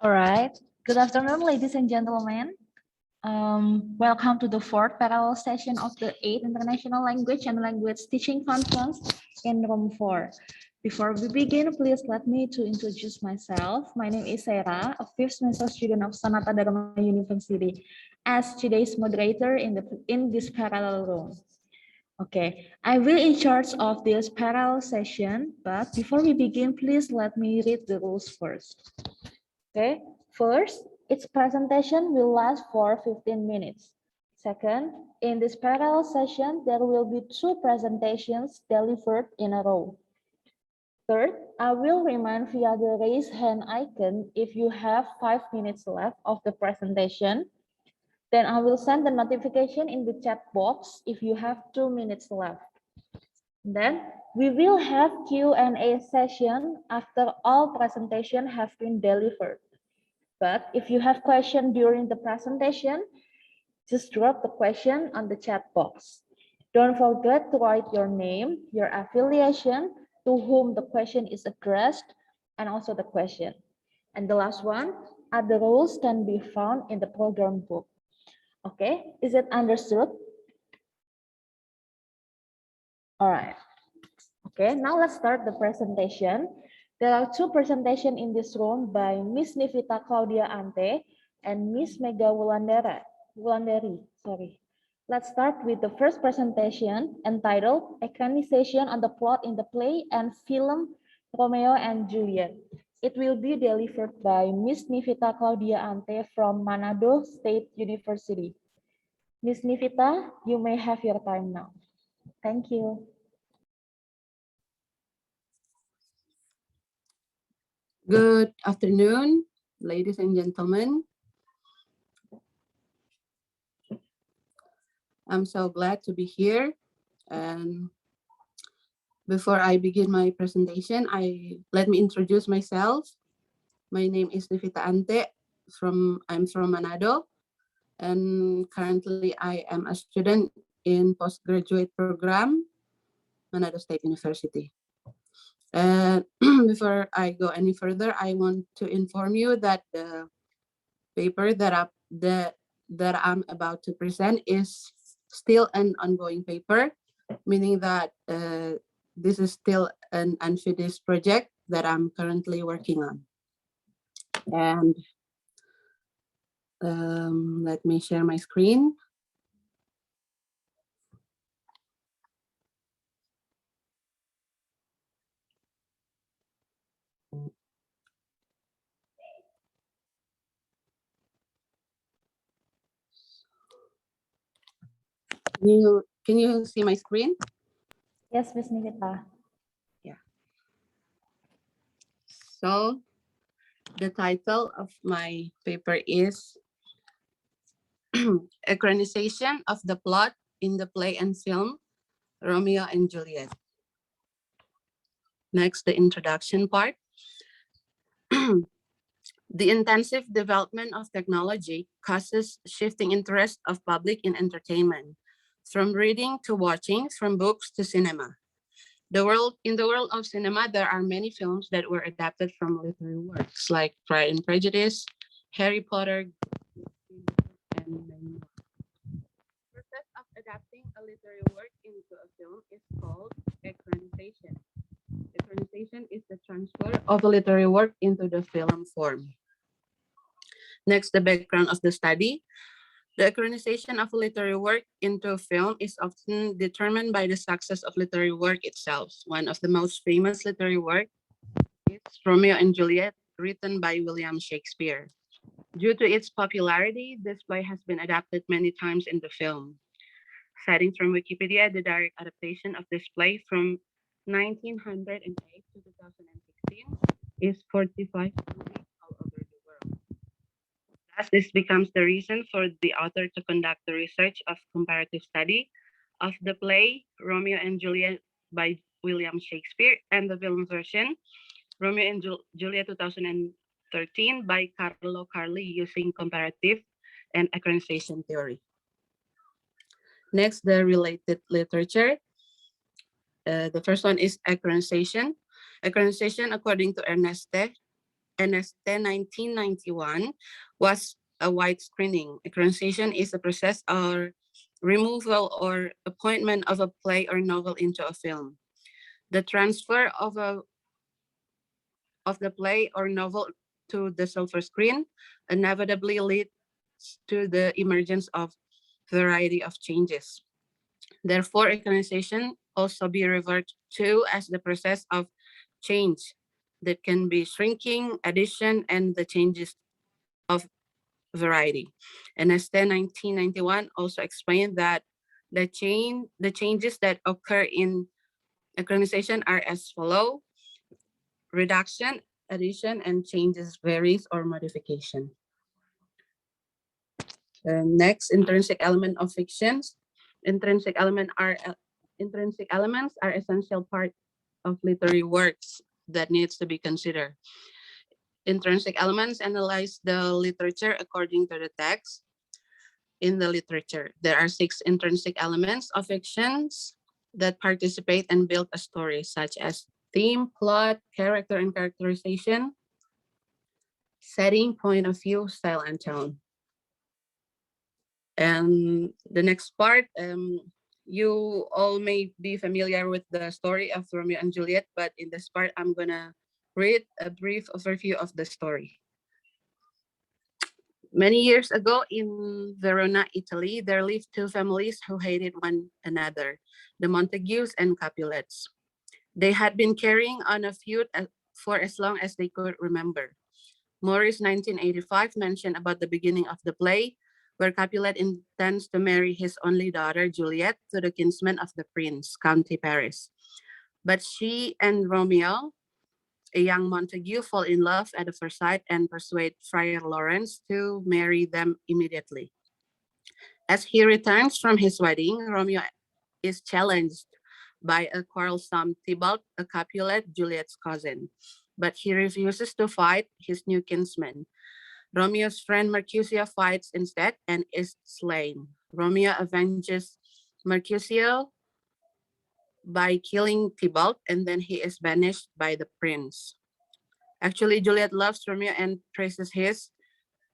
All right. Good afternoon, ladies and gentlemen. Welcome to the fourth parallel session of the 8th International Language and Language Teaching Conference in room 4. Before we begin, please let me to introduce myself. My name is Sarah, a fifth semester student of Sanata Dharma University, as today's moderator in this parallel room. Okay, I will in charge of this parallel session, but before we begin, please let me read the rules first. Okay, first, its presentation will last for 15 minutes. Second, in this parallel session, there will be 2 presentations delivered in a row. Third, I will remind via the raise hand icon if you have 5 minutes left of the presentation. Then I will send the notification in the chat box if you have 2 minutes left. Then we will have Q&A session after all presentations have been delivered. But if you have question during the presentation, just drop the question on the chat box. Don't forget to write your name, your affiliation, to whom the question is addressed, and also the question. And the last one, other rules can be found in the program book. Okay, is it understood? All right. Okay, now let's start the presentation. There are 2 presentations in this room by Miss Nivita Claudia Ante and Miss Mega Wulandari. Let's start with the first presentation entitled Equalization on the Plot in the Play and Film Romeo and Juliet. It will be delivered by Miss Nivita Claudia Ante from Manado State University. Miss Nivita, you may have your time now. Thank you. Good afternoon, ladies and gentlemen. I'm so glad to be here. And before I begin my presentation, let me introduce myself. My name is Nivita Ante. I'm from Manado, and currently I am a student in postgraduate program, Manado State University. And before I go any further, I want to inform you that the paper that I'm about to present is still an ongoing paper, meaning that this is still an unfinished project that I'm currently working on. And let me share my screen. Can you see my screen? Yes, Miss Nivita. Yeah. So the title of my paper is Equalization of the Plot in the Play and Film Romeo and Juliet. Next, the introduction part. The intensive development of technology causes shifting interest of public in entertainment, from reading to watching, from books to cinema. In the world of cinema, there are many films that were adapted from literary works like Pride and Prejudice, Harry Potter, and many more. The process of adapting a literary work into a film is called equalization. Equalization is the transfer of a literary work into the film form. Next, the background of the study. The equalization of a literary work into a film is often determined by the success of literary work itself. One of the most famous literary works is Romeo and Juliet, written by William Shakespeare. Due to its popularity, this play has been adapted many times in the film. Citing from Wikipedia, the direct adaptation of this play from 1908 to 2016 is 45 movies all over the world. Thus, this becomes the reason for the author to conduct the research of comparative study of the play Romeo and Juliet by William Shakespeare and the film version Romeo and Juliet 2013 by Carlo Carli using comparative and equalization theory. Next, the related literature. The first one is equalization. Equalization, according to Ernest NST 1991 was a wide screening. Equalization is a process or removal or appointment of a play or novel into a film. The transfer of the play or novel to the silver screen inevitably leads to the emergence of variety of changes. Therefore, equalization also be referred to as the process of change that can be shrinking, addition, and the changes of variety. And as 1991 also explained that the changes that occur in equalization are as follow: reduction, addition, and changes, varies, or modification. Next, intrinsic element of fictions. Intrinsic element are intrinsic elements are essential part of literary works that needs to be considered. Intrinsic elements analyze the literature according to the text in the literature. There are 6 intrinsic elements of fictions that participate and build a story, such as theme, plot, character and characterization, setting, point of view, style, and tone. And the next part, you all may be familiar with the story of Romeo and Juliet, but in this part, I'm gonna read a brief overview of the story. Many years ago in Verona, Italy, there lived 2 families who hated one another, the Montagues and Capulets. They had been carrying on a feud for as long as they could remember. Morris 1985 mentioned about the beginning of the play, where Capulet intends to marry his only daughter, Juliet, to the kinsman of the prince, County Paris. But she and Romeo, a young Montague, fall in love at the first sight and persuade Friar Lawrence to marry them immediately. As he returns from his wedding, Romeo is challenged by a quarrelsome Tybalt, a Capulet, Juliet's cousin, but he refuses to fight his new kinsman. Romeo's friend Mercutio fights instead and is slain. Romeo avenges Mercutio by killing Tybalt, and then he is banished by the prince. Actually, Juliet loves Romeo and praises his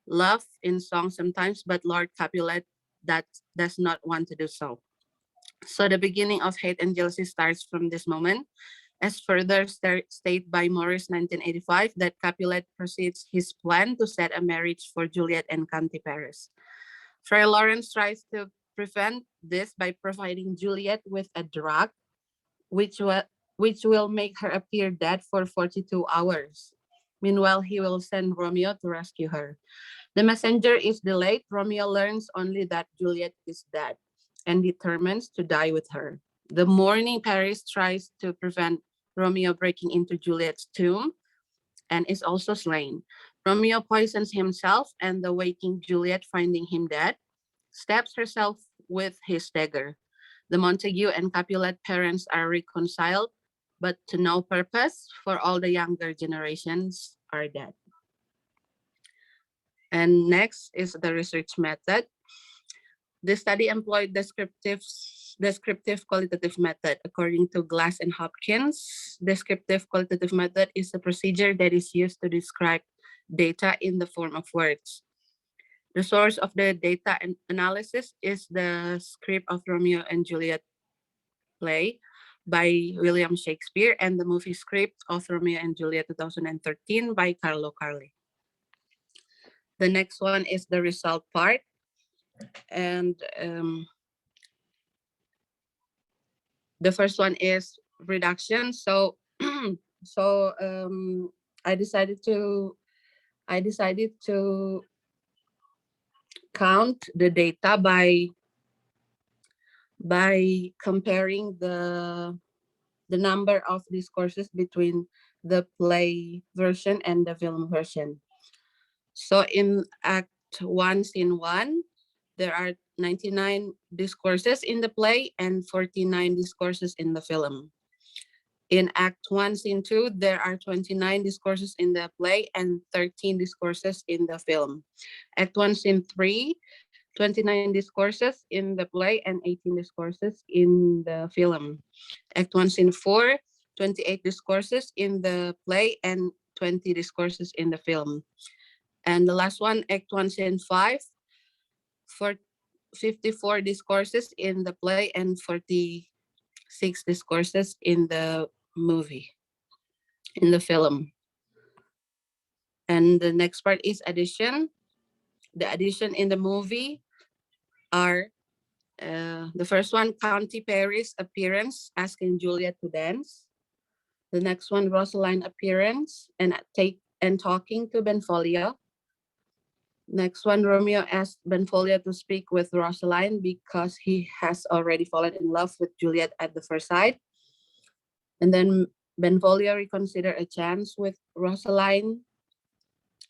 love in song sometimes, but Lord Capulet that does not want to do so. So the beginning of hate and jealousy starts from this moment, as further stated by Morris 1985, that Capulet proceeds his plan to set a marriage for Juliet and County Paris. Friar Lawrence tries to prevent this by providing Juliet with a drug, which will make her appear dead for 42 hours. Meanwhile, he will send Romeo to rescue her. The messenger is delayed. Romeo learns only that Juliet is dead and determines to die with her. The mourning Paris tries to prevent Romeo breaking into Juliet's tomb and is also slain. Romeo poisons himself, and the waking Juliet, finding him dead, stabs herself with his dagger. The Montague and Capulet parents are reconciled, but to no purpose, for all the younger generations are dead. And next is the research method. The study employed descriptive qualitative method. According to Glass and Hopkins, descriptive qualitative method is a procedure that is used to describe data in the form of words. The source of the data analysis is the script of Romeo and Juliet play by William Shakespeare and the movie script of Romeo and Juliet 2013 by Carlo Carli. The next one is the result part. And the first one is reduction. So I decided to count the data by comparing the number of discourses between the play version and the film version. So in Act 1, Scene 1, there are 99 discourses in the play and 49 discourses in the film. In Act 1, Scene 2, there are 29 discourses in the play and 13 discourses in the film. Act 1, Scene 3, 29 discourses in the play and 18 discourses in the film. Act 1, Scene 4, 28 discourses in the play and 20 discourses in the film. And the last one, Act 1, Scene 5, for 54 discourses in the play and 46 discourses in the movie, in the film. And the next part is addition. The addition in the movie are the first one, County Perry's appearance, asking Juliet to dance. The next one, Rosaline appearance and talking to Benvolio. Next one, Romeo asked Benvolio to speak with Rosaline because he has already fallen in love with Juliet at the first sight. And then Benvolio reconsidered a chance with Rosaline.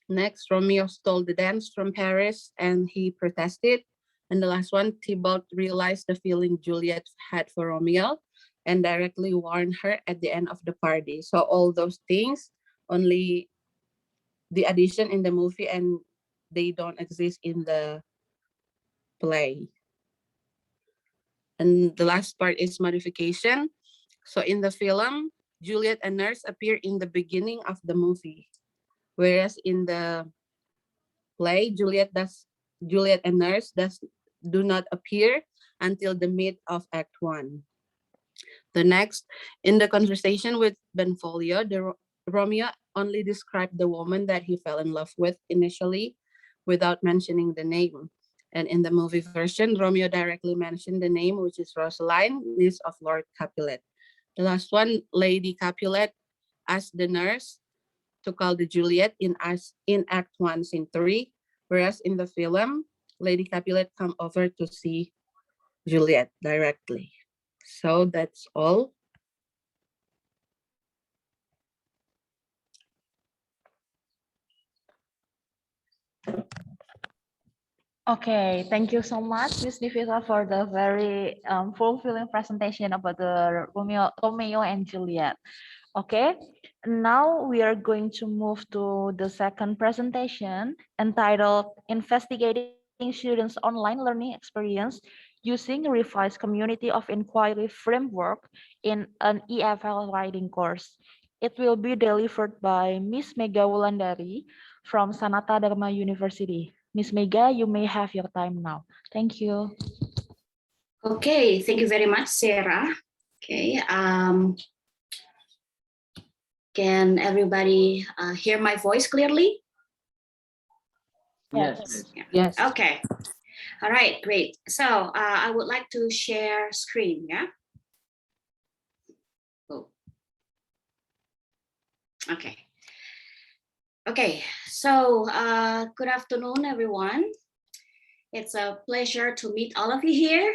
Next, Romeo stole the dance from Paris and he protested. And the last one, Thibaut realized the feeling Juliet had for Romeo and directly warned her at the end of the party. So all those things, only the addition in the movie, and they don't exist in the play. And the last part is modification. So in the film, Juliet and Nurse appear in the beginning of the movie, whereas in the play, Juliet and Nurse do not appear until the mid of Act 1. The next, in the conversation with Benvolio, Romeo only described the woman that he fell in love with initially without mentioning the name. And in the movie version, Romeo directly mentioned the name, which is Rosaline, niece of Lord Capulet. The last one, Lady Capulet asked the nurse to call the Juliet in Act 1, Scene 3, whereas in the film, Lady Capulet come over to see Juliet directly. So that's all. Okay, thank you so much, Ms. Divita, for the very fulfilling presentation about the Romeo and Juliet. Okay, now we are going to move to the second presentation entitled Investigating Students' Online Learning Experience Using a Revised Community of Inquiry Framework in an EFL Writing Course. It will be delivered by Ms. Mega Wulandari from Sanata Dharma University. Ms. Mega, you may have your time now. Thank you. Okay, thank you very much, Sarah. Okay, can everybody hear my voice clearly? Yes. Yes. Okay. All right, great. So I would like to share screen, yeah? Oh. Okay. Okay, so good afternoon, everyone. It's a pleasure to meet all of you here.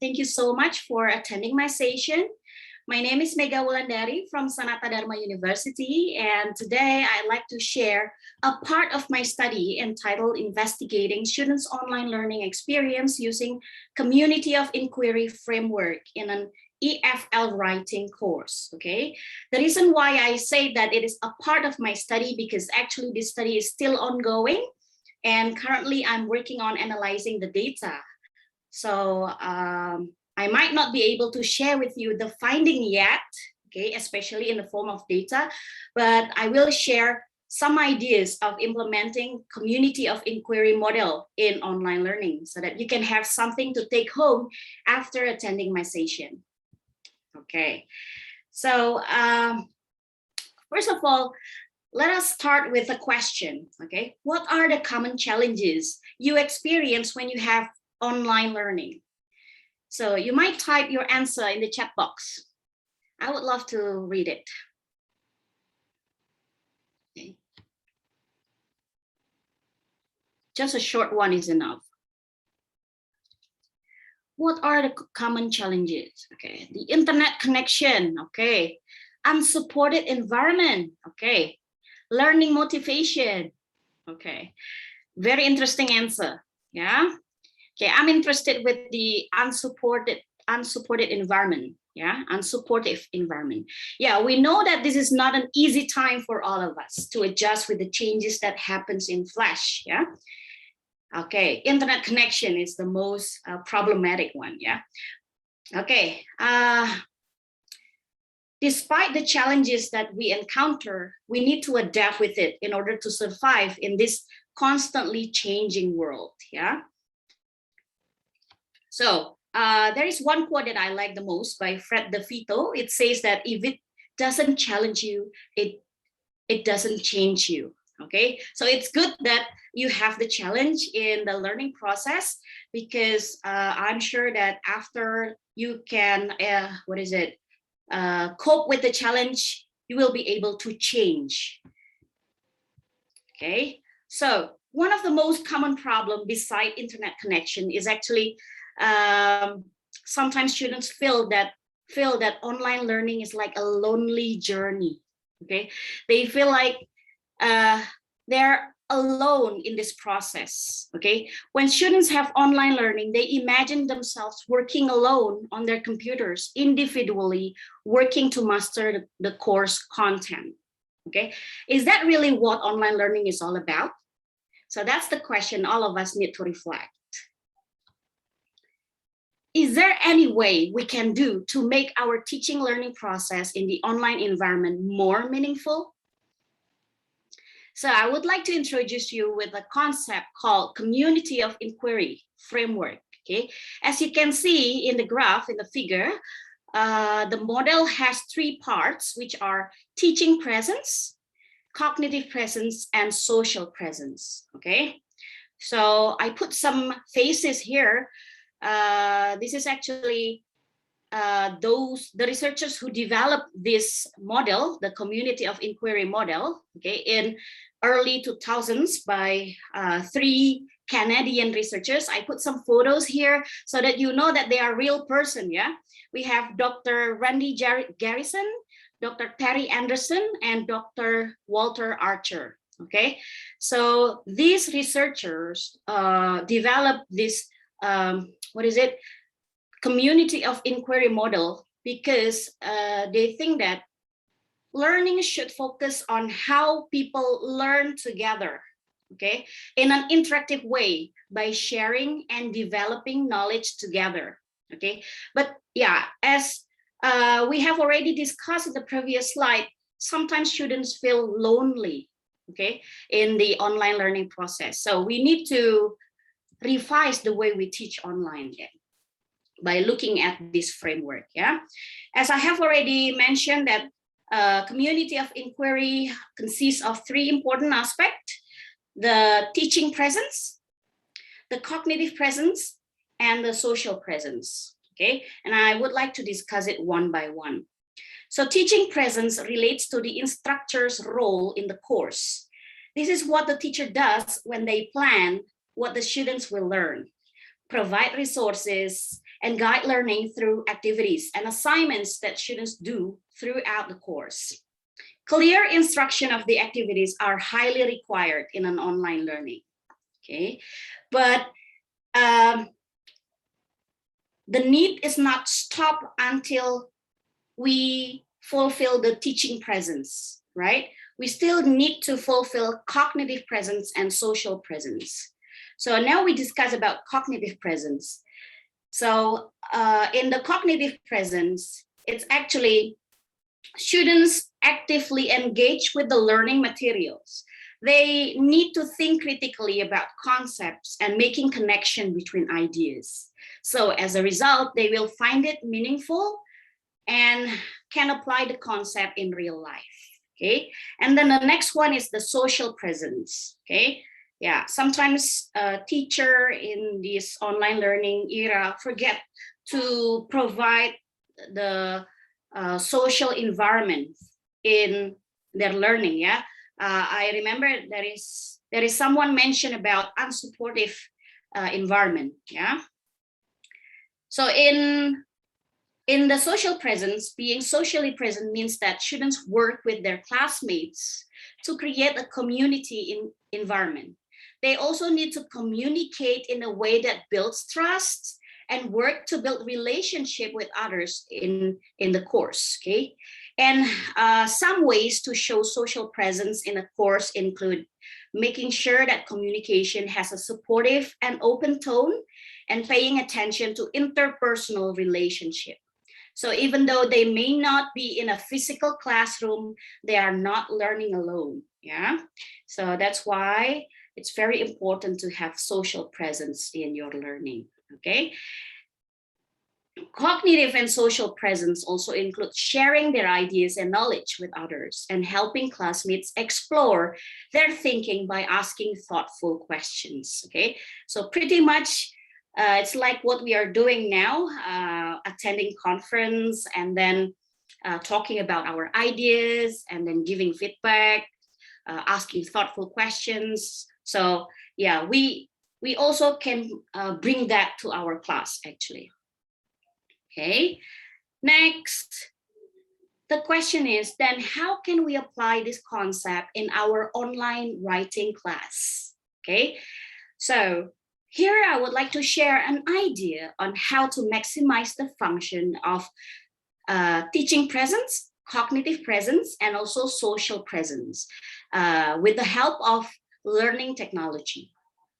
Thank you so much for attending my session. My name is Mega Wulandari from Sanata Dharma University, and today I'd like to share a part of my study entitled Investigating Students' Online Learning Experience Using Community of Inquiry Framework in an EFL Writing course, okay? The reason why I say that it is a part of my study because actually this study is still ongoing, and currently I'm working on analyzing the data. So I might not be able to share with you the finding yet, okay, especially in the form of data, but I will share some ideas of implementing community of inquiry model in online learning so that you can have something to take home after attending my session. Okay, so first of all, let us start with a question, okay? What are the common challenges you experience when you have online learning? So you might type your answer in the chat box. I would love to read it. Okay. Just a short one is enough. What are the common challenges? Okay, the internet connection, okay. Unsupported environment, okay. Learning motivation, okay. Very interesting answer, yeah. Okay, I'm interested with the unsupported environment, yeah, unsupportive environment. Yeah, we know that this is not an easy time for all of us to adjust with the changes that happens in Flash, yeah. Okay, internet connection is the most problematic one, yeah. Okay, despite the challenges that we encounter, we need to adapt with it in order to survive in this constantly changing world. Yeah. So there is one quote that I like the most by Fred DeVito. It says that if it doesn't challenge you, it doesn't change you. Okay, so it's good that you have the challenge in the learning process, because I'm sure that after you can, cope with the challenge, you will be able to change. Okay, so one of the most common problems beside internet connection is actually sometimes students feel that online learning is like a lonely journey. Okay, they feel like they're alone in this process. Okay, when students have online learning, they imagine themselves working alone on their computers, individually working to master the course content. Okay, is that really what online learning is all about? So that's the question all of us need to reflect. Is there any way we can do to make our teaching learning process in the online environment more meaningful? So I would like to introduce you with a concept called community of inquiry framework. Okay, as you can see in the graph, in the figure, the model has three parts, which are teaching presence, cognitive presence, and social presence. Okay, so I put some faces here. This is actually the researchers who developed this model, the community of inquiry model, okay, in early 2000s by three Canadian researchers. I put some photos here so that you know that they are real person. Yeah, we have Dr. Randy Garrison, Dr. Terry Anderson, and Dr. Walter Archer. Okay, so these researchers developed this community of inquiry model because they think that learning should focus on how people learn together, okay, in an interactive way by sharing and developing knowledge together. Okay, but yeah, as we have already discussed in the previous slide, sometimes students feel lonely, okay, in the online learning process. So we need to revise the way we teach online by looking at this framework. Yeah, as I have already mentioned, that community of inquiry consists of three important aspects: the teaching presence, the cognitive presence, and the social presence. Okay, and I would like to discuss it one by one. So teaching presence relates to the instructor's role in the course. This is what the teacher does when they plan what the students will learn, provide resources, and guide learning through activities and assignments that students do throughout the course. Clear instruction of the activities are highly required in an online learning. Okay, but the need is not stopped until we fulfill the teaching presence, right? We still need to fulfill cognitive presence and social presence. So now we discuss about cognitive presence. So in the cognitive presence, it's actually students actively engage with the learning materials. They need to think critically about concepts and making connection between ideas. So as a result, they will find it meaningful and can apply the concept in real life. Okay, and then the next one is the social presence. Okay, yeah, sometimes a teacher in this online learning era forget to provide the social environment in their learning. Yeah, I remember there is someone mentioned about unsupportive environment. Yeah, so in the social presence, being socially present means that students work with their classmates to create a community environment. They also need to communicate in a way that builds trust and work to build relationship with others in the course. Okay, and some ways to show social presence in a course include making sure that communication has a supportive and open tone and paying attention to interpersonal relationship. So even though they may not be in a physical classroom, they are not learning alone. Yeah. So that's why it's very important to have social presence in your learning. Okay. Cognitive and social presence also include sharing their ideas and knowledge with others and helping classmates explore their thinking by asking thoughtful questions. Okay, so pretty much it's like what we are doing now, attending conference and then talking about our ideas and then giving feedback, asking thoughtful questions. So yeah, we also can bring that to our class actually. Okay, next, the question is then how can we apply this concept in our online writing class? Okay, so here I would like to share an idea on how to maximize the function of teaching presence, cognitive presence, and also social presence with the help of learning technology.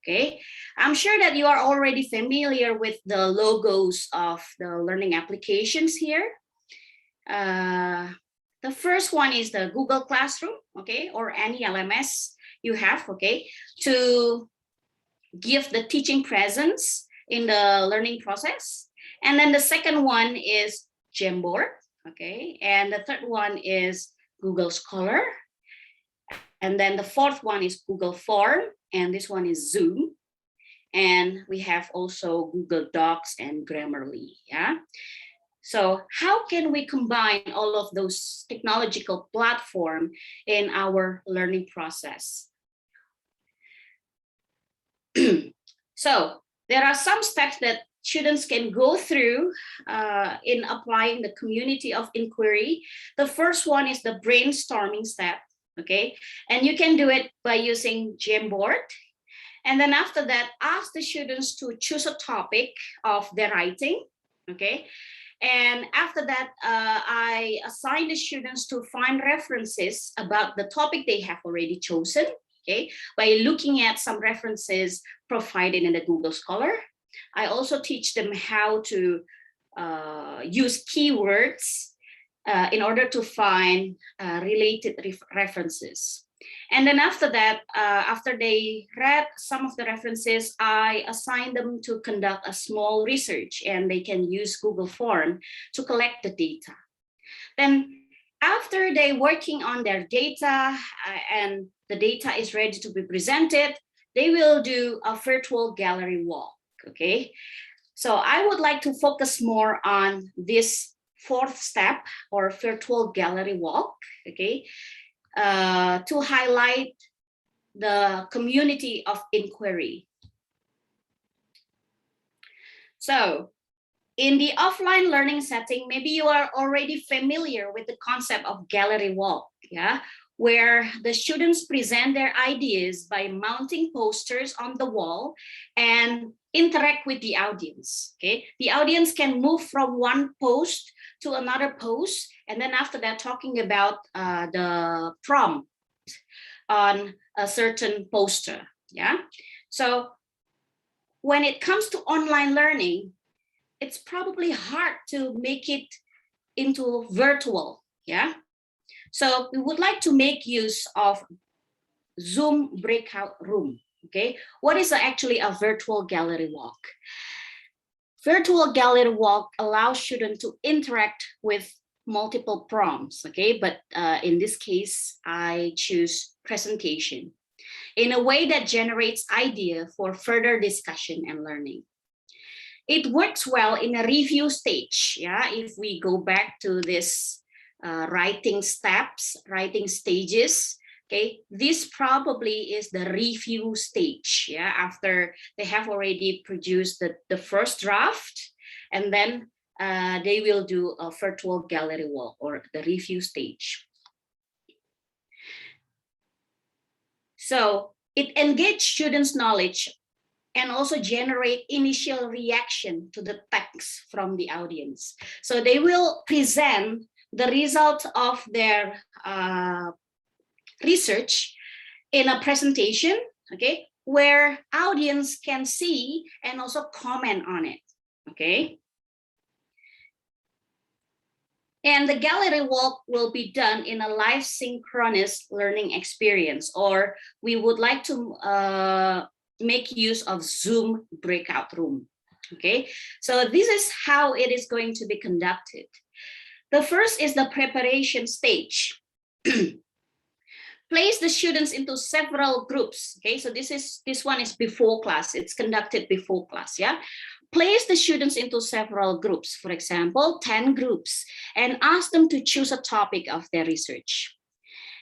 Okay, I'm sure that you are already familiar with the logos of the learning applications here. The first one is the Google Classroom, okay, or any LMS you have, okay, to give the teaching presence in the learning process. And then the second one is Jamboard, okay, and the third one is Google Scholar. And then the fourth one is Google Form, and this one is Zoom. And we have also Google Docs and Grammarly, yeah? So how can we combine all of those technological platforms in our learning process? So there are some steps that students can go through in applying the community of inquiry. The first one is the brainstorming step. Okay, and you can do it by using Jamboard. And then after that, ask the students to choose a topic of their writing. Okay, and after that, I assign the students to find references about the topic they have already chosen. Okay, by looking at some references provided in the Google Scholar. I also teach them how to use keywords in order to find related references. And then after that, after they read some of the references, I assign them to conduct a small research and they can use Google Form to collect the data. Then after they working on their data and the data is ready to be presented, they will do a virtual gallery walk, okay? So I would like to focus more on this fourth step or virtual gallery walk, okay, to highlight the community of inquiry. So in the offline learning setting, maybe you are already familiar with the concept of gallery walk, yeah, where the students present their ideas by mounting posters on the wall and interact with the audience, okay? The audience can move from one post to another post, and then after that, talking about the prompt on a certain poster, yeah? So when it comes to online learning, it's probably hard to make it into virtual, yeah? So we would like to make use of Zoom breakout room, okay? What is actually a virtual gallery walk? Virtual gallery walk allows students to interact with multiple prompts, okay? But in this case, I choose presentation in a way that generates idea for further discussion and learning. It works well in a review stage, yeah? If we go back to this writing steps, writing stages, okay, this probably is the review stage, yeah, after they have already produced the first draft, and then they will do a virtual gallery walk or the review stage. So it engages students' knowledge and also generate initial reaction to the text from the audience. So they will present the result of their research in a presentation, okay, where audience can see and also comment on it, okay? And the gallery walk will be done in a live synchronous learning experience, or we would like to make use of Zoom breakout room. Okay, so this is how it is going to be conducted. The first is the preparation stage. Place the students into several groups. Okay, so this one is before class. It's conducted before class. Yeah. Place the students into several groups, for example, 10 groups, and ask them to choose a topic of their research.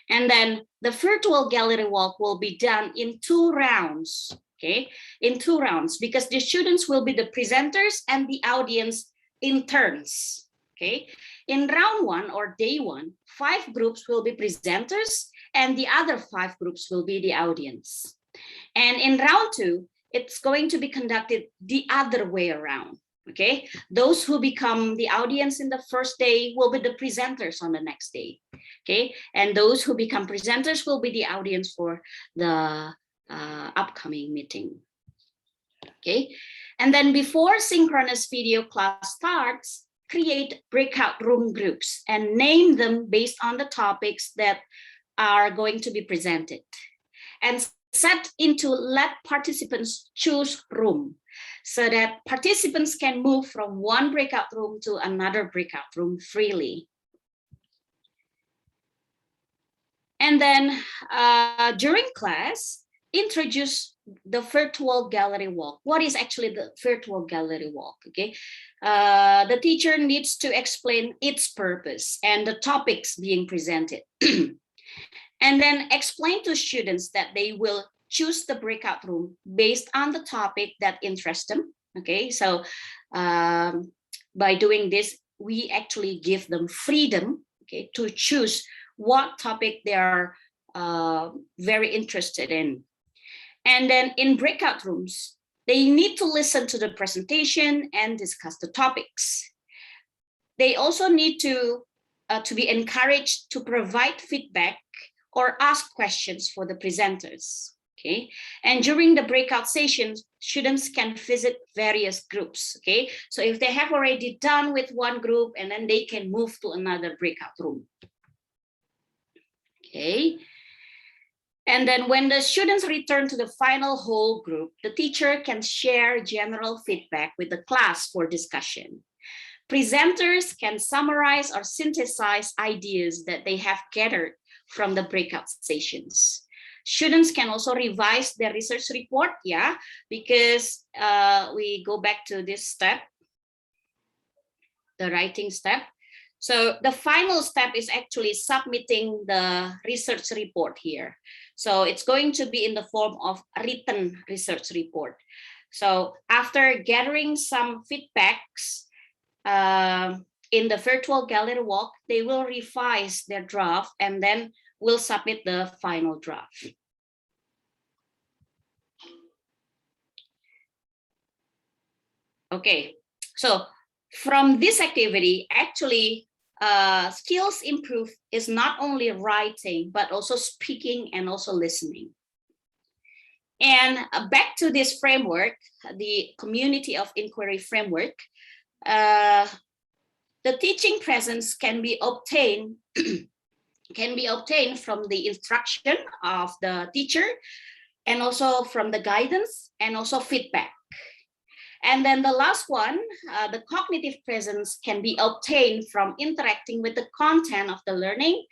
And then the virtual gallery walk will be done in 2 rounds, okay? In 2 rounds, because the students will be the presenters and the audience in turns, okay? In round 1 or day 1, 5 groups will be presenters and the other 5 groups will be the audience. And in round 2, it's going to be conducted the other way around, okay? Those who become the audience in the first day will be the presenters on the next day, okay? And those who become presenters will be the audience for the upcoming meeting, okay? And then before synchronous video class starts, create breakout room groups and name them based on the topics that are going to be presented. And set into let participants choose room so that participants can move from one breakout room to another breakout room freely. And then during class, introduce the virtual gallery walk. What is actually the virtual gallery walk? Okay, the teacher needs to explain its purpose and the topics being presented. And then explain to students that they will choose the breakout room based on the topic that interests them. Okay, so by doing this, we actually give them freedom, okay, to choose what topic they are very interested in. And then in breakout rooms, they need to listen to the presentation and discuss the topics. They also need to be encouraged to provide feedback or ask questions for the presenters, okay? And during the breakout sessions, students can visit various groups, okay? So if they have already done with one group, and then they can move to another breakout room, okay? And then when the students return to the final whole group, the teacher can share general feedback with the class for discussion. Presenters can summarize or synthesize ideas that they have gathered from the breakout sessions. Students can also revise their research report, yeah, because we go back to this step, the writing step. So the final step is actually submitting the research report here. So it's going to be in the form of a written research report. So after gathering some feedbacks, in the virtual gallery walk, they will revise their draft and then will submit the final draft. Okay, so from this activity, actually, skills improve is not only writing, but also speaking and also listening. And back to this framework, the community of inquiry framework, the teaching presence can be obtained from the instruction of the teacher, and also from the guidance and also feedback. And then the last one, the cognitive presence can be obtained from interacting with the content of the learning,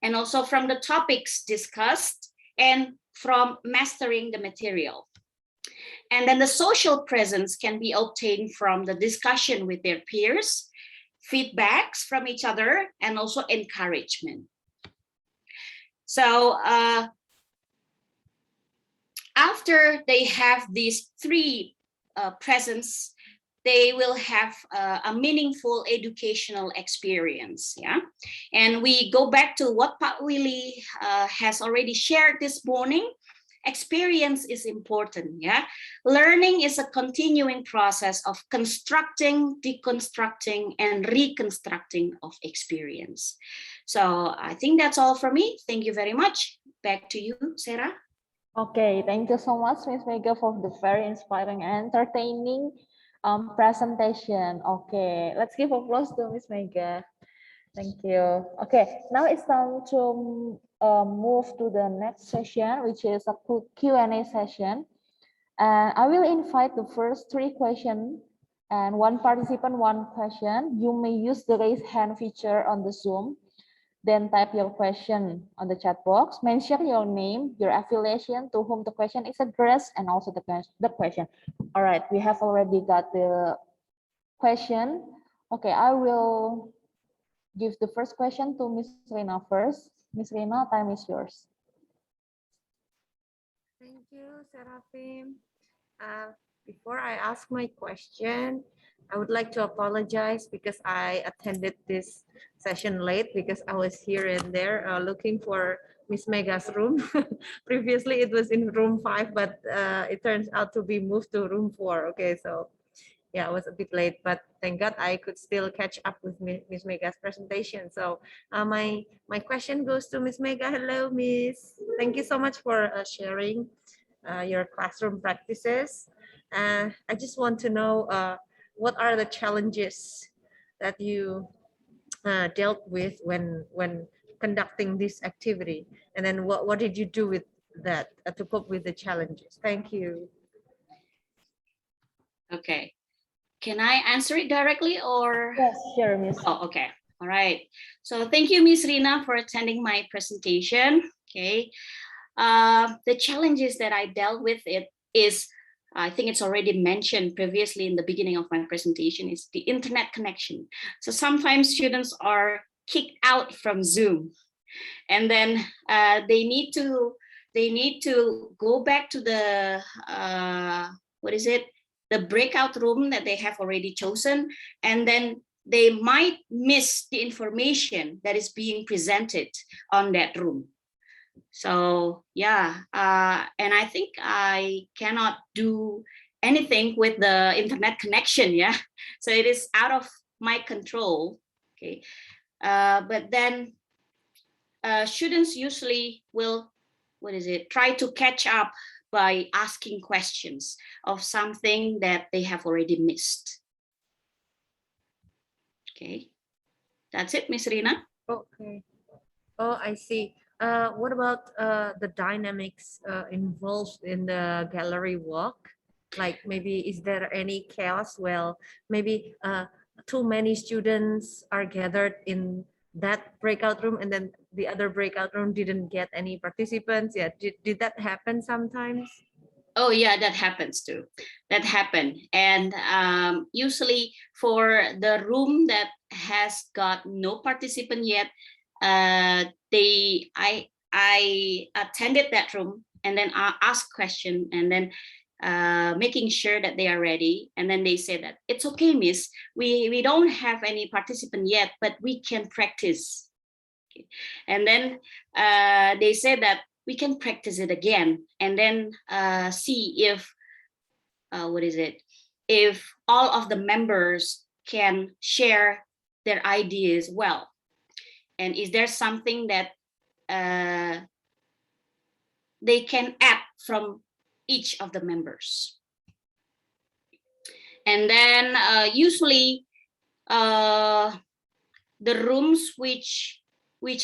and also from the topics discussed, and from mastering the material. And then the social presence can be obtained from the discussion with their peers, feedbacks from each other, and also encouragement. So after they have these 3 presence, they will have a meaningful educational experience, yeah? And we go back to what Pak Willy has already shared this morning. Experience is important, yeah? Learning is a continuing process of constructing, deconstructing, and reconstructing of experience. So I think that's all for me. Thank you very much. Back to you, Sarah. Okay, thank you so much, Ms. Mega, for the very inspiring and entertaining presentation. Okay, let's give applause to Ms. Mega. Thank you. Okay, now it's time to move to the next session, which is a Q&A session. And I will invite the first 3 questions and one participant, one question. You may use the raise hand feature on the Zoom. Then type your question on the chat box. Mention your name, your affiliation, to whom the question is addressed, and also the question. All right, we have already got the question. Okay, I will give the first question to Miss Rina first. Miss Rina, time is yours. Thank you, Seraphim. Before I ask my question, I would like to apologize because I attended this session late because I was here and there looking for Miss Mega's room. Previously, it was in room 5, but it turns out to be moved to room 4. Okay, so yeah, I was a bit late, but thank God I could still catch up with Miss Mega's presentation. So my question goes to Miss Mega. Hello, Miss. Thank you so much for sharing your classroom practices. I just want to know what are the challenges that you dealt with when conducting this activity, and then what did you do with that to cope with the challenges? Thank you. Okay. Can I answer it directly or? Yes, sure, Miss. Oh, okay. All right. So thank you, Miss Rina, for attending my presentation. Okay. The challenges that I dealt with is, I think it's already mentioned previously in the beginning of my presentation, is the internet connection. So sometimes students are kicked out from Zoom, and then they need to go back to the the breakout room that they have already chosen, and then they might miss the information that is being presented on that room. So yeah, and I think I cannot do anything with the internet connection. Yeah, so it is out of my control. Okay, but then students usually will try to catch up by asking questions of something that they have already missed. Okay, that's it, Miss Rina. Okay. Oh, I see. What about the dynamics involved in the gallery walk? Like maybe is there any chaos? Well, maybe too many students are gathered in that breakout room and then the other breakout room didn't get any participants. Yeah, did that happen sometimes? Oh yeah, that happens too. That happened, and usually for the room that has got no participant yet, I attended that room and then I asked question and then making sure that they are ready, and then they say that it's okay, Miss. We don't have any participant yet, but we can practice. Okay. And then they said that we can practice it again and then see if if all of the members can share their ideas well, and is there something that they can add from each of the members. And then usually the rooms which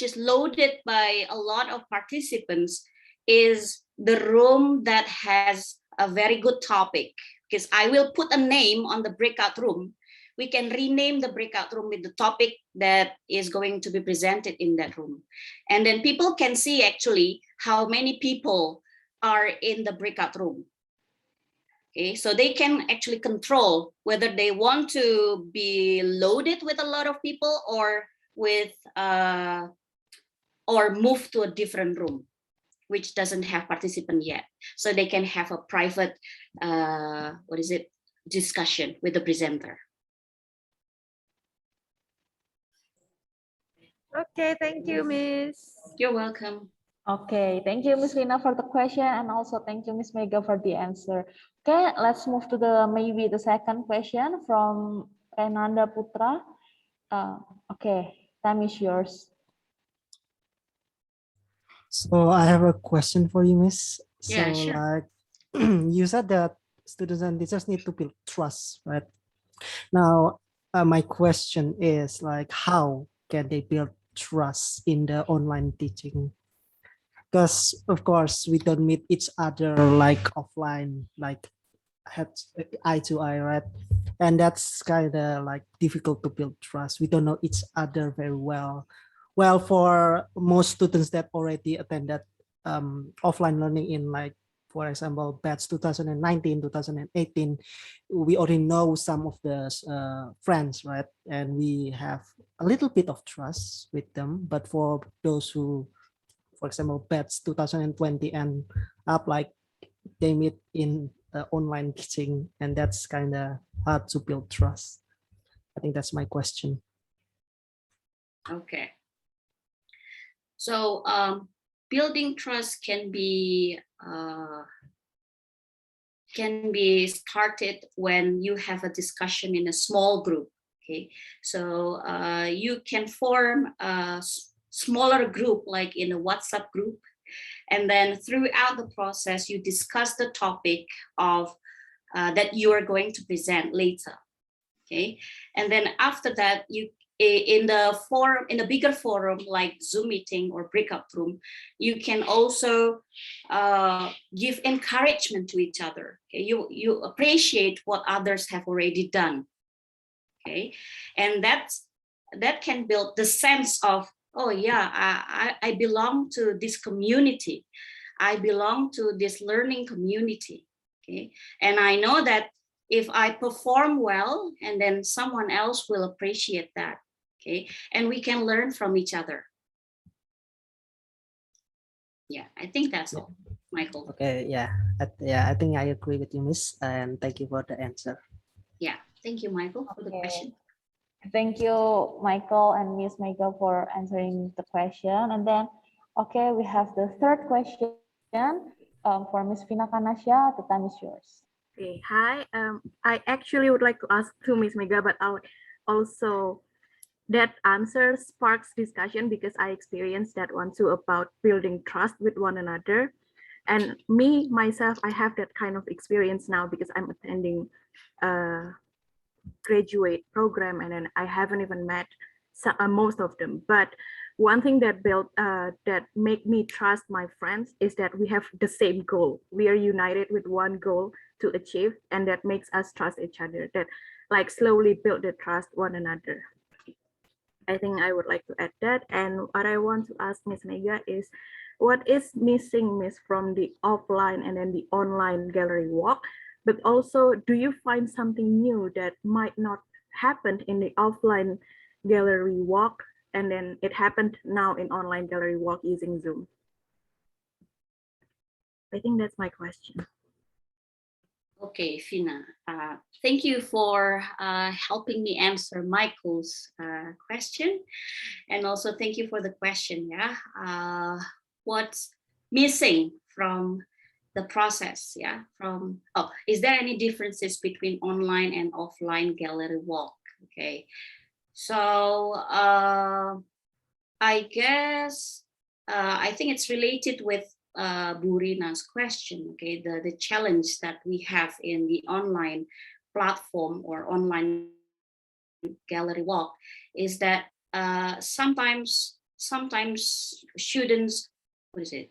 is loaded by a lot of participants is the room that has a very good topic, because I will put a name on the breakout room. We can rename the breakout room with the topic that is going to be presented in that room. And then people can see actually how many people are in the breakout room. Okay, so they can actually control whether they want to be loaded with a lot of people or move to a different room which doesn't have participant yet, so they can have a private discussion with the presenter. Okay, thank you, Miss. You're welcome. Okay, thank you, Miss Rina, for the question, and also thank you, Miss Mega, for the answer. Okay, let's move to maybe the second question from Renanda Putra. Okay, time is yours. So I have a question for you, Miss. Yeah, So sure. like you said that students and teachers need to build trust, right? Now, my question is like, how can they build trust in the online teaching? Because of course we don't meet each other like offline, like head eye to eye, right? And that's kind of like difficult to build trust. We don't know each other very well. Well, for most students that already attended offline learning in, like, for example, batch 2019, 2018, we already know some of the friends, right? And we have a little bit of trust with them. But for those who, for example, batch 2020 and up, like, they meet in online teaching, and that's kind of hard to build trust. I think that's my question. Okay. So building trust can be started when you have a discussion in a small group. Okay, so you can form a smaller group, like in a WhatsApp group, and then throughout the process, you discuss the topic of that you are going to present later. Okay, and then after that, you in the forum, in a bigger forum like Zoom meeting or breakout room, you can also give encouragement to each other. Okay, you appreciate what others have already done. Okay, and that can build the sense of, oh yeah, I belong to this community. I belong to this learning community. Okay, and I know that if I perform well, and then someone else will appreciate that. Okay, and we can learn from each other. Yeah, I think that's all, Michael. Okay, yeah, I think I agree with you, Miss, and thank you for the answer. Yeah, thank you, Michael, for the Okay. question. Thank you, Michael and Miss Michael, for answering the question. And then, okay, we have the third question for Miss Vina Kanasya. The time is yours. Okay, hi. I actually would like to ask to Miss Mega, but I also that answer sparks discussion because I experienced that one too, about building trust with one another. And me, myself, I have that kind of experience now because I'm attending a graduate program, and then I haven't even met most of them. But one thing that make me trust my friends is that we have the same goal. We are united with one goal to achieve, and that makes us trust each other. That like slowly build the trust one another. I think I would like to add that. And what I want to ask Miss Mega is, what is missing, Miss, from the offline and then the online gallery walk? But also, do you find something new that might not happen in the offline gallery walk, and then it happened now in online gallery walk using Zoom? I think that's my question. Okay, Fina, thank you for helping me answer Michael's question. And also thank you for the question, yeah? What's missing from the process, yeah? Is there any differences between online and offline gallery walk? Okay, so I guess, I think it's related with Burina's question, okay, the challenge that we have in the online platform or online gallery walk is that sometimes students,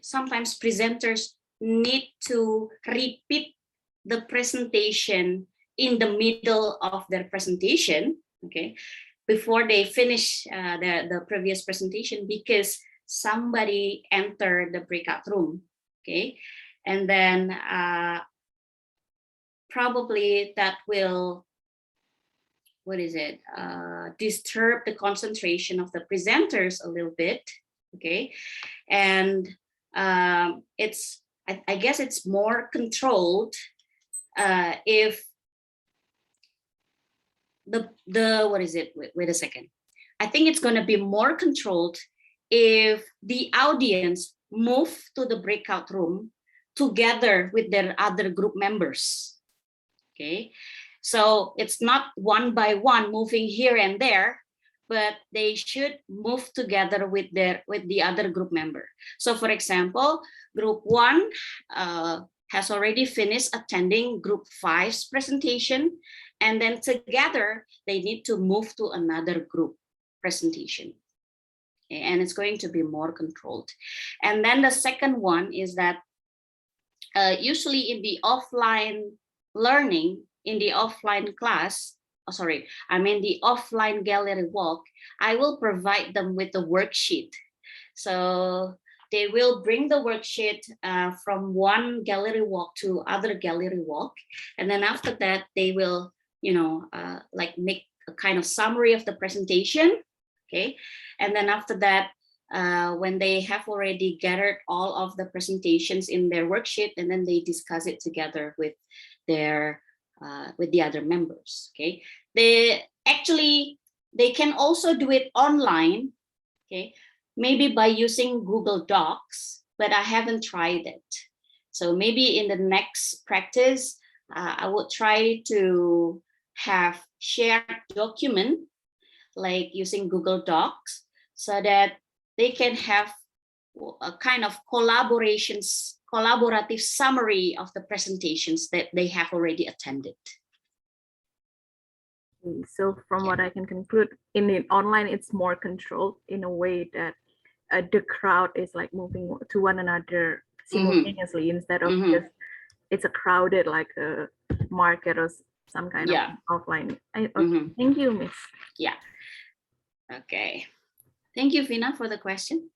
sometimes presenters need to repeat the presentation in the middle of their presentation, okay, before they finish the previous presentation, because somebody entered the breakout room, okay? And then probably that will, disturb the concentration of the presenters a little bit, okay? And I guess it's more controlled if wait a second. I think it's gonna be more controlled if the audience move to the breakout room together with their other group members, okay? So it's not one by one moving here and there, but they should move together with the other group member. So for example, group 1 has already finished attending group 5's presentation, and then together they need to move to another group presentation. and it's going to be more controlled. And then the second one is that usually in the offline learning, in the offline class, the offline gallery walk, I will provide them with the worksheet. So they will bring the worksheet from one gallery walk to other gallery walk. And then after that, they will, like make a kind of summary of the presentation. Okay. And then after that, when they have already gathered all of the presentations in their worksheet, and then they discuss it together with their with the other members. Okay, they can also do it online. Okay, maybe by using Google Docs, but I haven't tried it. So maybe in the next practice, I would try to have shared document like using Google Docs, so that they can have a kind of collaborative summary of the presentations that they have already attended. So from what I can conclude, in the online, it's more controlled in a way that the crowd is like moving to one another simultaneously instead of just it's a crowded like a market or some kind of offline. Thank you, Miss. Yeah. Okay. Thank you, Vina, for the question.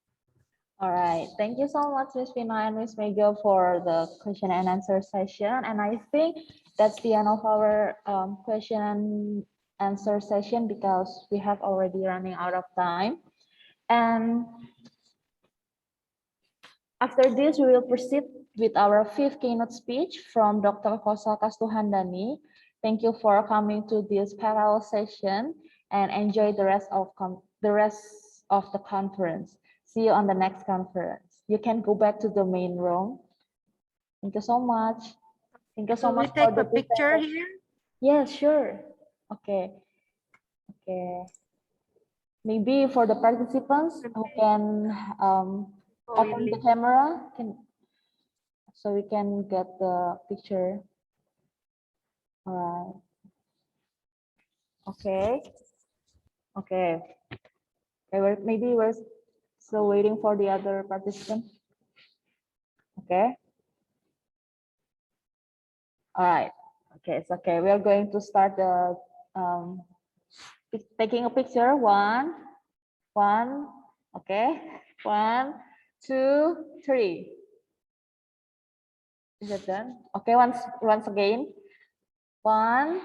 All right. Thank you so much, Ms. Vina and Ms. Mego, for the question and answer session. And I think that's the end of our question and answer session because we have already running out of time. And after this, we will proceed with our fifth keynote speech from Dr. Kosa Kastuhandani. Thank you for coming to this parallel session and enjoy the rest of the conference. See you on the next conference. You can go back to the main room. Thank you so much. Thank you so much. We take a picture here? Yes, sure. Okay. Okay. Maybe for the participants who can open the camera, so we can get the picture. All right. Okay. Okay. Maybe we're still waiting for the other participant. Okay. All right. Okay, it's okay. We are going to start the taking a picture. One. Okay. 1, 2, 3. Is it done? Okay. Once again. 1,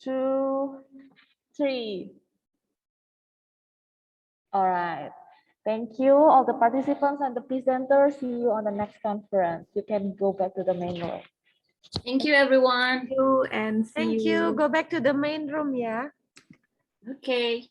2, 3. All right. Thank you, all the participants and the presenters. See you on the next conference. You can go back to the main room. Thank you, everyone. Thank you and see Thank you. Go back to the main room, yeah. Okay.